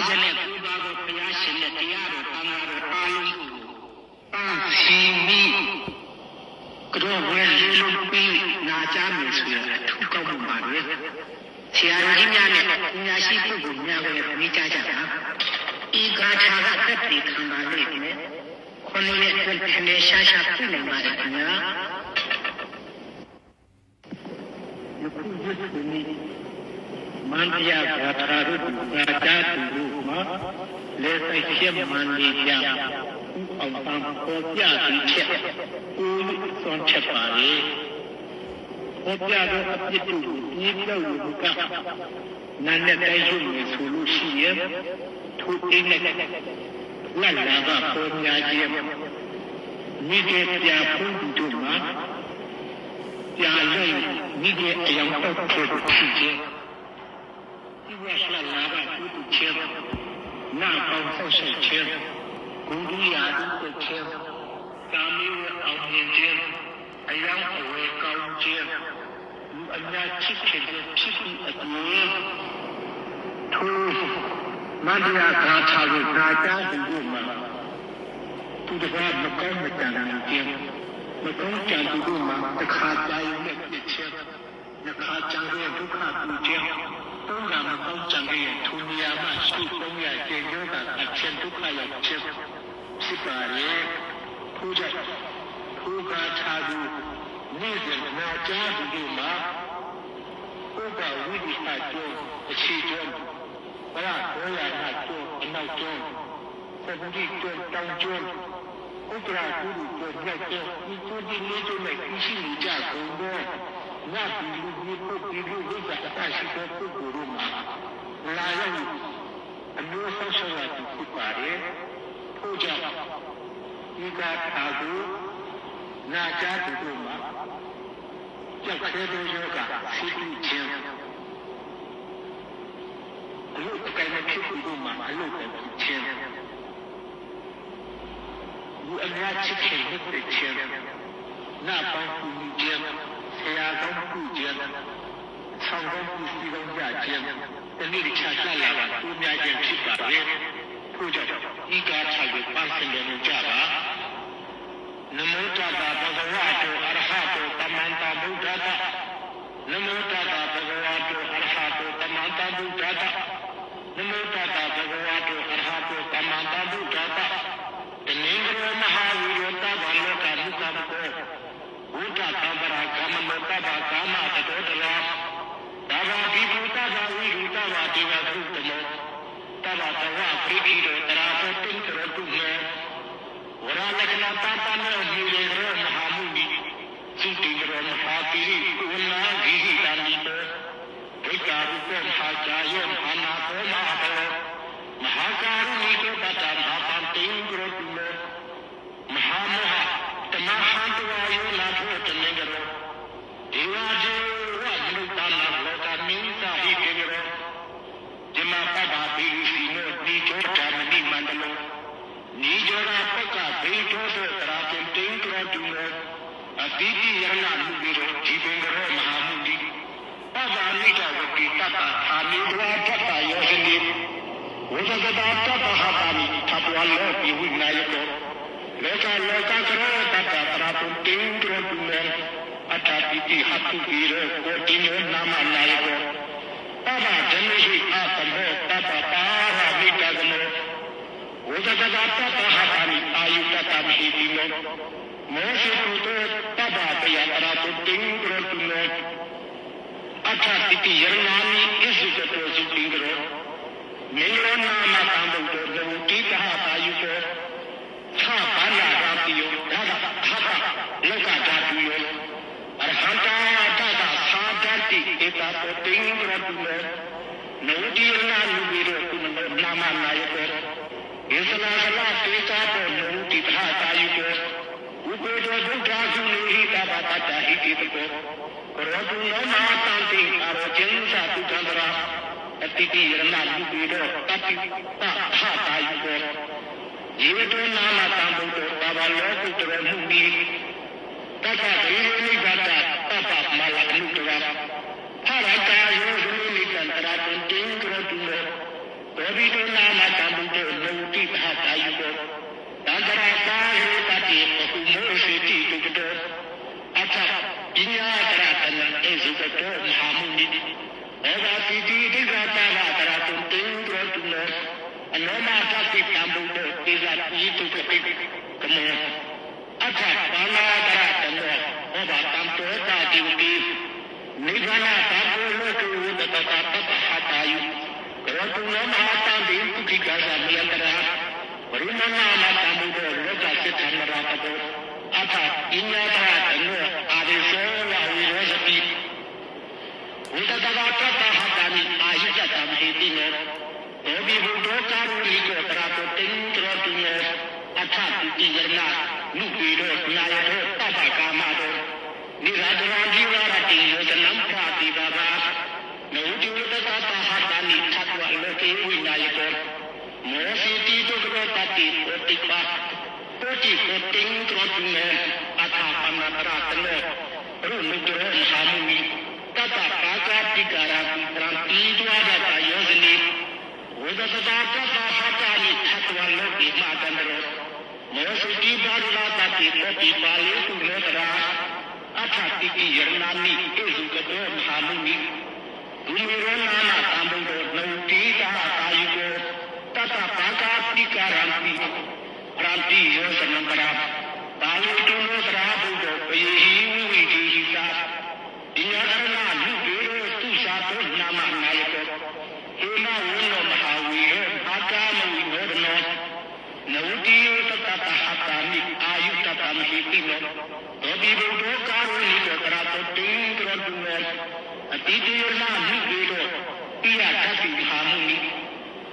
50နဲ့9ပါးကိုဘုရားရှင်နဲ့တရားတော်သံဃာတော်အားလုံးကိုပန်းစီမိကြောဝဲလေးလုံးပြီးနာကြမယ်ဆိုရအထူးကောင်းမှုပါပဲဆရာကြီးများနဲ့ပညာရှိပုဂ္ဂိုလ်များကိုလည်းမိကြကြတာဤဂါထာကသက်တည်ခံပါလိမ့်မယ်ခုနှစ်ရက်အတွင်းထင်ရှားရှားပြနိုင်ပါတယ်ခင်ဗျာယခုယခုနေ့မန္တရာဘာသာတို့ဘာသာတို့မှာလက်ဆိုင်ချက်မှန်နေကြအောင်ပန်းပေါ်ပြပြီးချက်ကိုသွန်ချက်ပါလေပေါ်ပြတော့အပြစ်တို့ဒီပြောက်လို့ကနာနဲ့တိုင်းရုပ်နေဆိုလို့ရှိရင်ထိုအင်းနဲ့လက်လာကပေါ်များခြင်းမိတဲ့ပြဖုံးတို့မှာပြလို့မိတဲ့အယောင်တော့ဖြစ်ခြင်းဒီဝဆလာလာကသူ့ချင်းနာပေါင်းဆောက်ရှိခြင်းဂုဏ်ကြီးရာသူ့ချင်းကာမီဝအောင်မြင်ခြင်းအယောင်အဝေကောင်းခြင်းလူအများချစ်ခင်တဲ့ဖြစ်ပြီးအကျိုးထိုမန္တရာဂါထာကိုနာကြားသူတို့မှာသူတကားမကောင်းမတန်ခြင်းမကောင်းကြံသူတို့မှာတစ်ခါကြာရင်နဲ့ဖြစ်ခြင်းတစ်ခါကြာရင်ဒုက္ခပူခြင်းသုံးကမကောင်းကြံရဲ့ထိုနေရာမှာရှိသုံးရကျေကျောတာအချင်းဒုက္ခရောက်ခြင်းဖြစ်ပါလေထို့ကြောင့်ထိုဂါထာကိုနေ့စဉ်နာကြားသူတို့မှာဥပ္ပဝိဒိဟကျော်အခြေကျော်ဘရဘောရဟကျော်အနောက်ကျော်သတိကျော်တောင်ကျော်ဥပ္ပရာကုသိုလ်ကျော်ကျော်ဒီကိုဒီလေးကျော်နဲ့ရှိနေကြကုန်တော့နတ်ပြည်လူကြီးပုဂ္ဂိုလ်ဝိဇ္ဇာအတရှိတဲ့ပုဂ္ဂိုလ်တို့မှာလာရောက်အမျိုးဆောက်ရှောက်ရသူဖြစ်ပါတယ်ထို့ကြောင့်ဒီကထာကိုနာကြားသူတို့မှာကြောက်ခဲသောယောဂဖြစ်ပြီးခြင်းအလို့အကယ်မဖြစ်သူတို့မှာအလို့ပဲဖြစ်ခြင်းလူအများချစ်ခင်တဲ့ခြင်းနာပေါင်းကူညီခြင်းဆရာကောင်းကူခြင်းဆောင်ကောင်းကူစီကောင်းကြခြင်းတနည်းချာလာတာသူများခြင်းဖြစ်ပါလေထို့ကြောင့်ဤကားထားကိုပန်းစင်တယ်ကြပါနမောတတ္တဘဂဝတောအရဟတောသမ္မာသမ္ဗုဒ္ဓတ္တနမောတတ္တဘဂဝတောအရဟတောသမ္မာသမ္ဗုဒ္ဓတ္တနမောတတ္တဘဂဝတောအရဟတောသမ္မာသမ္ဗုဒ္ဓတ္တတနင်္ဂရောမဟာဝိရောတဘာလောကမုကမကောဝိတ္တသံဗရာကာမနောတ္တဘာကာမတတောတလာဒါဘာဒီဘုတ္တဘာဝိရုတ္တဘာဒေဝသုတမောတဘာတဝပိတိရောတရာတောတိတရတုမေဝရလက္ခဏာတပ္ပနောမြေရောမဟာမုနိစိတ္တိရောမဟာပိရိကုဏာဂိဟိတာနိတောဒိဋ္ဌာရုပ္ပမဟာကာယောမဟာနာဘောမဟာဘောမဟာကာရုဏိတောတတ္တမဟာပန္တိံကရောတုမေမဟာမေဟတမဟံတဝါယောလာထောတနေကြရောဒေဝဇေဝမနုဿာနာလောကမိစ္ဆာဟိတေရောဇမပပ္ပပိရိစီနောတိကျောဓမ္မတိမန္တလောနိဇောရာပက္ခဘိထောသောတရာတိတေကရောတုမေအတိတိယရဏမုတိရောဒီပင်ကရောမဟာမုတိပဗ္ဗာနိကဝတိတတ္တအာမိဒဝါတတ္တယောဇနိဝိဇဂတာတတ္တဟာတာမိသတ္တဝါလောပိဝိနာယတောလောကလောကကရောတတ္တတရာတုတေကရောတုမေအထာတိတိဟတုတိရောကိုတိနောနာမနာယတောပဗ္ဗဇမေဟိအာသမောတတ္တပါရမိတကမေဝိဇဂတာတတ္တဟာတာမိအာယုတတ္တမိတိနောမောရှိတုတောတဗ္ဗတယတရာတုတေကရောတုမေအထာတိတိယရဏာမိဣဇိတတောစိတေကရောမေရောနာမတံဘုဒ္ဓလောတိတဟတာယုတောသာဘာနာရာတိယောဒါကသာလောကဓာတုယောအရဟံတာတတသာဓာတိဧတတောတေကရောတုမေနောတိယနာလူဝိရောတုမေနာမနာယတောယေသနာကလာတေကာတောနောတိတဟတာယုတောဝိပေတောဒုက္ခသုနိဟိတဘာတတဟိတိတကောကရောတုနောမတံတိအာရောကျင်းစာတုတံတရာအတိတိယရဏလူဝိရောတတိတဟတာယုတောယေဝတောနာမတံဘုဒ္ဓဘာဝလောကုတရမှုနိတတ္တဒိဝိနိဂတတပ္ပမလအနုတရာဖရကာယောဇနိနိတံတရာတုတေကရောတုမေပ ဘိဒုနာမတံဘုဒ္ဓလောတိပဟတာယုကောတန္တရာကာဟေတတိပဟုမောစေတိတုကတောအထပညာတရတနဧဇုကတောမဟာမုနိဘောဂတိတိဒိဋ္ဌတာဝတရတုတေန္တောတုနောအနောမတတိတံဘုဒ္ဓတေဇတိတုကတိကမောအထပါဏာတရတနောဘောဘာတံတောတာတိဝတိနိဗ္ဗာန်သာဘောလောကေဝတတတပဟတာယုရောတုနောမဟာတံတိပုခိကာသမယတရာဝရုဏနာမတံဘုဒ္ဓလောကစိတ္တမရတတောအထပညာတရတနောအာရိသောဝဝိရောဇတိဝိတတဘာတတဟတာနိအာယုတတမေတိနောဒေဝိဘုဒ္ဓကာရုဏိကောတရာတောတေန္တရောတုနောအထပိတိယနာနုပေရောနာယရောတပ္ပကာမတောနိရာဇဝံဒီဝရတိယောဇနံပတိဘာဘာနောတိဝတတဟတာနိသတ္တဝလောကေဝိနာယကောမောစီတိတုကရောတတိပတိပါပတိပတိင်္ဂရောတုနောအထပမတရတနောရုနုတရောမဟာမုနိတတပါကာတိကာရာပိတံတိဒဝဒတာယောဇနိဝေဒတတာတတဟတာနိသတ္တဝလောကေမာတန္တရောမောစီတိဘာရတတိပတိပါလေတုနောတရာအထတိတိယရဏာနိဧဇုကတောမဟာမုနိဒုမေရောနာမတံဘုဒ္ဓလောတိတာအာယုကောတတပါကာတိကာရံပိပရံတိယောဇနံပရာပါဠိတုနောတရာဘုဒ္ဓပေဟိဝိဝိတိဟိသာဒီယရဏလူပေရောသူစာတောနာမနာယကောဧမဝေနောမဟာဝီရောအာကာမဝိနောဒနောနဝတိယောတတပဟတာနိအာယုတတမဟိတိနောဒေဝိဘုဒ္ဓကာရုဏိကောတရာတောတေန္တရောတုနောအတိတေယနာလူပေရောပိယတတိမဟာမုနိ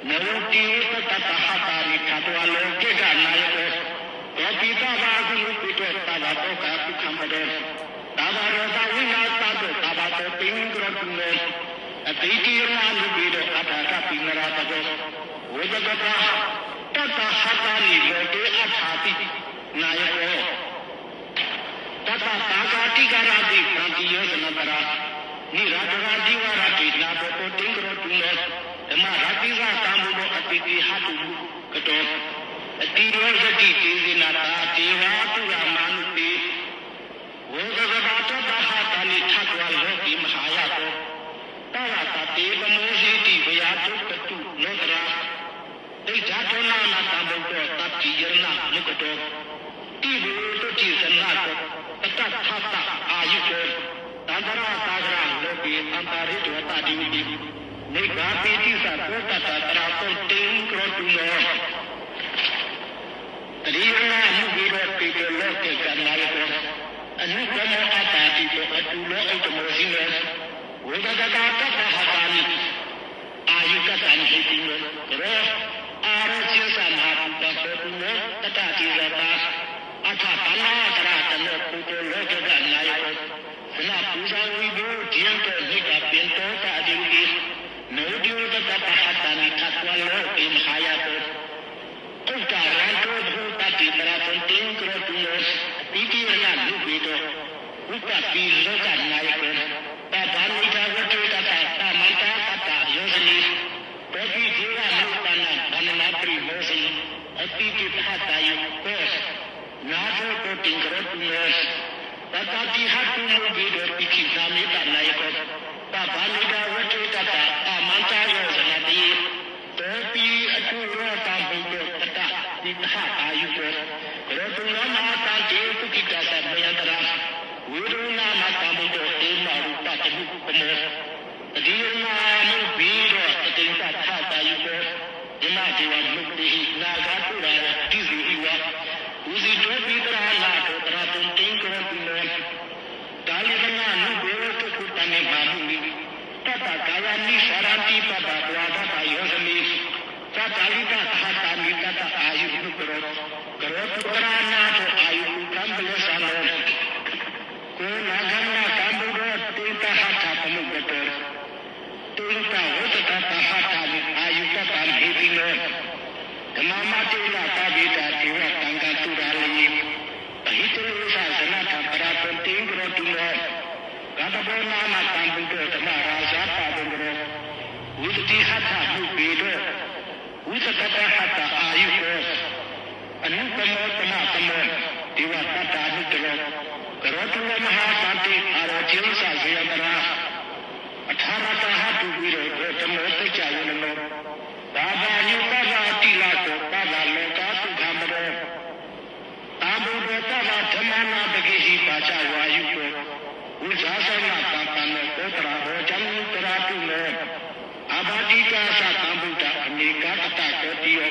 နဝတိယောတတပဟတာနိသတ္တဝလောကေကနာယကောဒေပိတဘာဂုပိတောတဘာတောကာပုခမဒေတဘာရောသဝိနာသတောတဘာတောတေန္တရောတုနောအတိတေယနာလူပေရောအထာကပိနရာတကောဝေဒကတာတတဟတာနိလောကေအထာတိနာယကောတတပါကာတိကာရတိသံတိယောဇနတရာနိရာဇဝံဒီဝရတိနာဘောတောတေန္တရောတုနောဓမ္မရာတိကသံဘုဒ္ဓအတိတိဟတုကတောအတိရောဇတိတေဇိနာတာဒေဝတုရမနုတိဝေဒကဘာတတဟတာနိသတ္တဝလောကိမဟာယတောတဝတတေပမောဟိတိဝယတုတတုလောကရာဒိဋ္ဌထောနာမတံဘုဒ္ဓတတိယရဏမုကတောတိဝေတုတိသနာတောတတ္ထသအာယုကောတန္တရာသာဂရလောကေအန္တရိတဝတတိဝိနေဂာပိတိသသောတတတရာတောတေန္ကရောတုနောတရိယနာမုဂိရောပိတောလောကေကနာယကောအနုကမောအတာတိတောအတုလောဥတ္တမောဇိနောဝေဒကတာတတဟတာနိအာယုကတံဟိတိနောရောအာရจิသနာတတပေတုနောတတတိရတာအထပနာတရတနောပုတောလောကကနာယကောသနပူဇာဝိဘောဒီယံတောဟိကပင်တောတာအဒီဝိနောဒီဝတတပဟတာနိသတ္တဝလောကေမဟာယတောဥက္ကရံတောဘုတတိတရာတောတေန္ကရောတုနောပိတိယနာလူပေတောဥပ္ပပိလောကနာယကောတဘာမိတာဝတ္တတတသမန္တာတတယောဇနိပေတိဇေဝမုတ္တနာဗန္နနာပရိမောစီအတိတိပဟတာယကောနာသောတောတေန္ကရောတုနောတတတိဟတုမုဘေတောပိခိသာမေတနာယကောတဘာမိတာဝတ္တတတသမန္တာယောဇနတိတောပိအတုရောတံဘုဒ္ဓတတတိဟအာယုကောရောတုနောမဟာတံတေပုခိတသမယတရာဝေဒနာမတံဘုဒ္ဓတေမရူပတတုကမောတတိယနာမုဘိရောတတိသထတာယုကောဓမ္မဒေဝမုတ်တိနာဂတုရာတိဇိဟိဝဥဇိတောပိတရာလာတောတရာတုံတေကရောတုနောဒါလိကနာနုဘေတုခုတမေမာမုနိတတကာယနိသရတိပတ္တဝါဒတယောဇမိသတ္တလိကသဟတာမိတတအာယုနုကရောကရောတုတရာနာတောအာယုကံပလောသနောကိုနာဂမနာကံဘုရောတေတဟတာပမုကတောတေတဝတ္တတဟတာမိအာယုတတံဟိတိနောဓမ္မမတေနတာဝိတာဒေဝတံကတုရာလိပဟိတလောသဇနတပရာတောတေကရောတုနောကတဘောနာမတံဘုဒ္ဓဓမ္မရာဇာပါဒံကရောဝိတတိဟထမှုပေတောတ စကတဟတအာယုကိုအနုကမောတမတမောဒီဝတ္တာနုတလောကရောတမဟာသတိအာရจิตစာဇေယတရာအထာရတဟတုပြီးတော့တမောသိကြရနမောဘာဘာယုပဘာတိလာကိုပဘာလောကသုခမရောတာဘုဒ္ဓပဘာဓမ္မနာတကိဟိပါချဝါယုကိုဝိဇာသနာတံပံနောသောတရာဟောဇံတရာတုမေအဘာတိကာသတံဗုဒ္ဓအနေကတတတောတိယော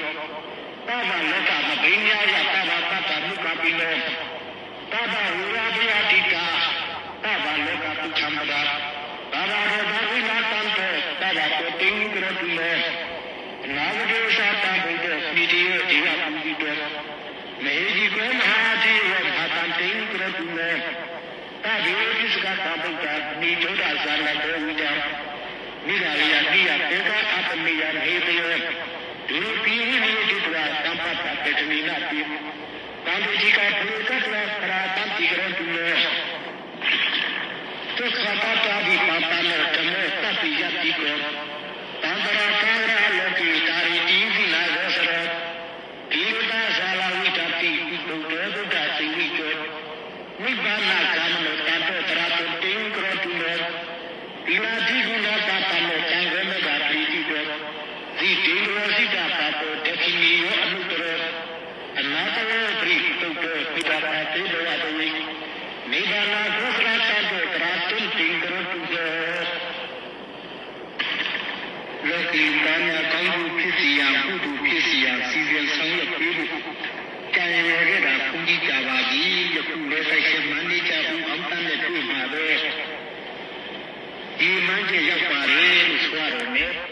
ပဘာလောကမဘိညာယပဘာတတမုကပိနောပဘာဝိရာဘယတိကာပဘာလောကပုချမ္ပဒါပဘာရောဓဝိနာတံတောပဘာကိုတိင်္ဂရတုမေနာဝဒေသတံဗုဒ္ဓမိတိယောဒီဝပုတိတောမေဟိကောမဟာတိယောဘာတံတိင်္ဂရတုမေတာဒီဝိသကတံဗုဒ္ဓနိဒုဒ္ဓဇာနတောဝိတံနိရာယတိယပေကအပမေယဟေတယောဒုပိဟိနိဒုတဝသံပတ္တတေတမိနာတိတံတိကဘုကတဝပရာတံတိကရတုမေသုခပတ္တာဒီပပနောဓမ္မေတပိယတိကောတံတရာကာရလောကိတာရိတိသီနာရောစရောဒီလတာဇာလဝိတတိဘုဒ္ဓဗုဒ္ဓစိဝိကောနိဗ္ဗာန်ကာမနောတံတောတရာတုတိင်္ဂရတုမေဒီလာတိကုဏပပနောတံဂမေကာပရိတိတောဒီတေရောစိတပါတောတခိနိယောအနုတရောအနာတဝပရိတုတောပိတာပါတေလောတဝိနိဗ္ဗာန်ဒုက္ခရတတောတရာတုတိင်္ဂရတုမေလောကီတဏ္ဍကောင်းမှုဖြစ်စီရန်ပုထုဖြစ်စီရန်စီစဉ်ဆောင်ရွက်ပေးဖို့ကြံရခဲ့တာဘုန်းကြီးကြပါပြီယခုလည်းဆိုင်ရှင်မန္တိကြဘူးအောင်တန်းနဲ့တွေ့မှာပဲဒီမှန်းချက်ရောက်ပါလေလို့ဆိုရတယ်